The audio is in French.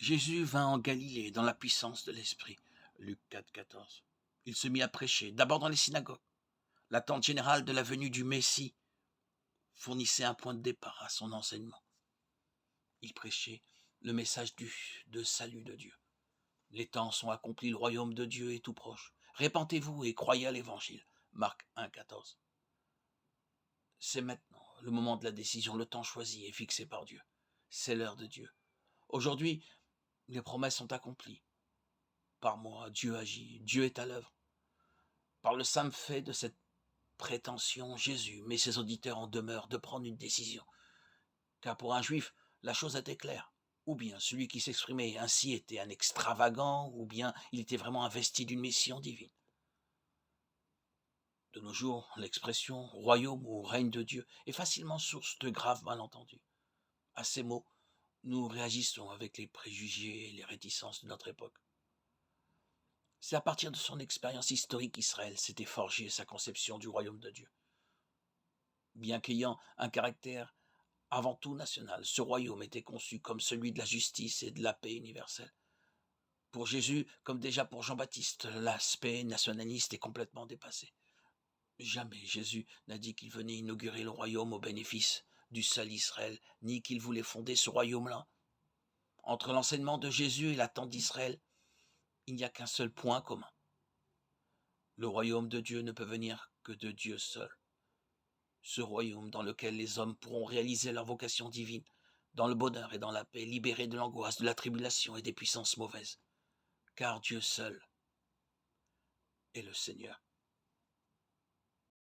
Jésus vint en Galilée dans la puissance de l'Esprit. Luc 4, 14. Il se mit à prêcher, d'abord dans les synagogues. L'attente générale de la venue du Messie fournissait un point de départ à son enseignement. Il prêchait le message de salut de Dieu. Les temps sont accomplis, le royaume de Dieu est tout proche. Répentez-vous et croyez à l'évangile. Marc 1, 14. C'est maintenant le moment de la décision, le temps choisi et fixé par Dieu. C'est l'heure de Dieu. Aujourd'hui, les promesses sont accomplies. Par moi, Dieu agit, Dieu est à l'œuvre. Par le simple fait de cette prétention, Jésus met ses auditeurs en demeure de prendre une décision. Car pour un juif, la chose était claire. Ou bien celui qui s'exprimait ainsi était un extravagant, ou bien il était vraiment investi d'une mission divine. De nos jours, l'expression royaume ou règne de Dieu est facilement source de graves malentendus. À ces mots, nous réagissons avec les préjugés et les réticences de notre époque. C'est à partir de son expérience historique qu'Israël s'était forgé sa conception du royaume de Dieu. Bien qu'ayant un caractère avant tout national, ce royaume était conçu comme celui de la justice et de la paix universelle. Pour Jésus, comme déjà pour Jean-Baptiste, l'aspect nationaliste est complètement dépassé. Jamais Jésus n'a dit qu'il venait inaugurer le royaume au bénéfice du seul Israël, ni qu'il voulait fonder ce royaume-là. Entre l'enseignement de Jésus et l'attente d'Israël, il n'y a qu'un seul point commun. Le royaume de Dieu ne peut venir que de Dieu seul. Ce royaume dans lequel les hommes pourront réaliser leur vocation divine, dans le bonheur et dans la paix, libérés de l'angoisse, de la tribulation et des puissances mauvaises. Car Dieu seul est le Seigneur.